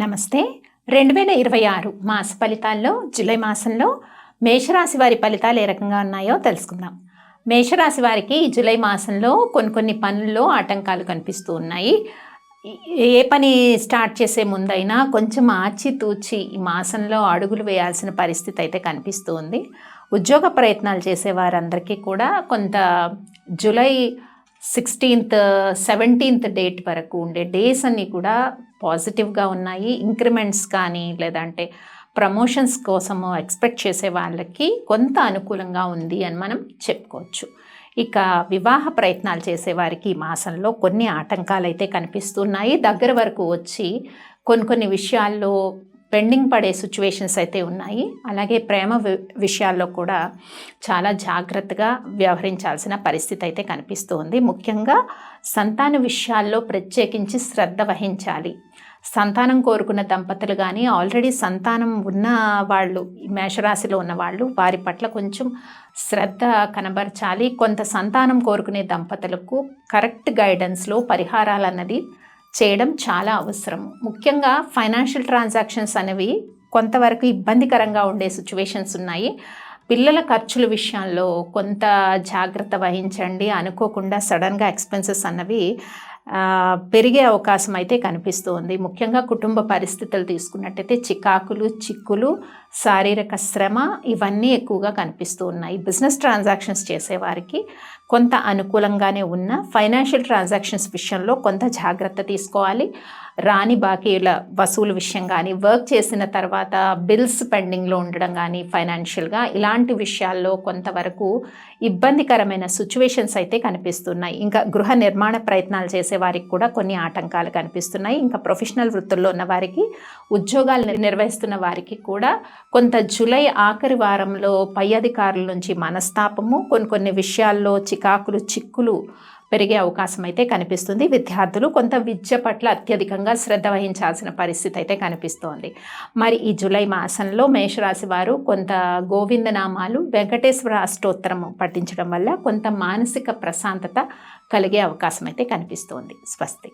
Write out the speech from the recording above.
నమస్తే. 2026 మాస ఫలితాల్లో జూలై మాసంలో మేషరాశి వారి ఫలితాలు ఏ రకంగా ఉన్నాయో తెలుసుకుందాం. మేషరాశి వారికి ఈ జూలై మాసంలో కొన్ని పనుల్లో ఆటంకాలు కనిపిస్తూ ఉన్నాయి. ఏ పని స్టార్ట్ చేసే ముందైనా కొంచెం ఆచితూచి ఈ మాసంలో అడుగులు వేయాల్సిన పరిస్థితి అయితే కనిపిస్తూ ఉంది. ఉద్యోగ ప్రయత్నాలు చేసే వారందరికీ కూడా కొంత జూలై 16th 17th డేట్ వరకు ఉండే డేస్ అన్నీ కూడా పాజిటివ్గా ఉన్నాయి. ఇంక్రిమెంట్స్ కానీ లేదంటే ప్రమోషన్స్ కోసము ఎక్స్పెక్ట్ చేసే వాళ్ళకి కొంత అనుకూలంగా ఉంది అని మనం చెప్పుకోవచ్చు. ఇక వివాహ ప్రయత్నాలు చేసేవారికి ఈ మాసంలో కొన్ని ఆటంకాలు అయితే కనిపిస్తున్నాయి. దగ్గర వరకు వచ్చి కొన్ని విషయాల్లో పెండింగ్ పడే సిచ్యువేషన్స్ అయితే ఉన్నాయి. అలాగే ప్రేమ విషయాల్లో కూడా చాలా జాగ్రత్తగా వ్యవహరించాల్సిన పరిస్థితి అయితే కనిపిస్తుంది. ముఖ్యంగా సంతాన విషయాల్లో ప్రత్యేకించి శ్రద్ధ వహించాలి. సంతానం కోరుకున్న దంపతులు కానీ ఆల్రెడీ సంతానం ఉన్న వాళ్ళు, మేషరాశిలో ఉన్న వాళ్ళు వారి పట్ల కొంచెం శ్రద్ధ కనబరచాలి. కొంత సంతానం కోరుకునే దంపతులకు కరెక్ట్ గైడెన్స్లో పరిహారాలు అన్నది చేయడం చాలా అవసరం. ముఖ్యంగా ఫైనాన్షియల్ ట్రాన్సాక్షన్స్ అనేవి కొంతవరకు ఇబ్బందికరంగా ఉండే సిచ్యువేషన్స్ ఉన్నాయి. పిల్లల ఖర్చుల విషయంలో కొంత జాగ్రత్త వహించండి. అనుకోకుండా సడన్గా ఎక్స్పెన్సెస్ అన్నవి పెరిగే అవకాశం అయితే కనిపిస్తుంది. ముఖ్యంగా కుటుంబ పరిస్థితులు తీసుకున్నట్టయితే చిక్కులు, శారీరక శ్రమ ఇవన్నీ ఎక్కువగా కనిపిస్తూ ఉన్నాయి. బిజినెస్ ట్రాన్సాక్షన్స్ చేసేవారికి కొంత అనుకూలంగానే ఉన్న ఫైనాన్షియల్ ట్రాన్సాక్షన్స్ విషయంలో కొంత జాగ్రత్త తీసుకోవాలి. రాని బాకీల వసూలు విషయం కానీ, వర్క్ చేసిన తర్వాత బిల్స్ పెండింగ్లో ఉండడం కానీ, ఫైనాన్షియల్గా ఇలాంటి విషయాల్లో కొంతవరకు ఇబ్బందికరమైన సిచ్యువేషన్స్ అయితే కనిపిస్తున్నాయి. ఇంకా గృహ నిర్మాణ ప్రయత్నాలు చేసే వారికి కూడా కొన్ని ఆటంకాలు కనిపిస్తున్నాయి. ఇంకా ప్రొఫెషనల్ వృత్తుల్లో ఉన్న వారికి, ఉద్యోగాలు నిర్వహిస్తున్న వారికి కూడా కొంత జూలై ఆఖరి వారంలో పై అధికారుల నుంచి మనస్తాపము, కొన్ని విషయాల్లో చిక్కులు పెరిగే అవకాశం అయితే కనిపిస్తుంది. విద్యార్థులు కొంత విద్య పట్ల అత్యధికంగా శ్రద్ధ వహించాల్సిన పరిస్థితి అయితే కనిపిస్తోంది. మరి ఈ జూలై మాసంలో మేషరాశి వారు కొంత గోవిందనామాలు, వెంకటేశ్వర అష్టోత్తరము పఠించడం వల్ల కొంత మానసిక ప్రశాంతత కలిగే అవకాశం అయితే కనిపిస్తోంది. స్వస్తి.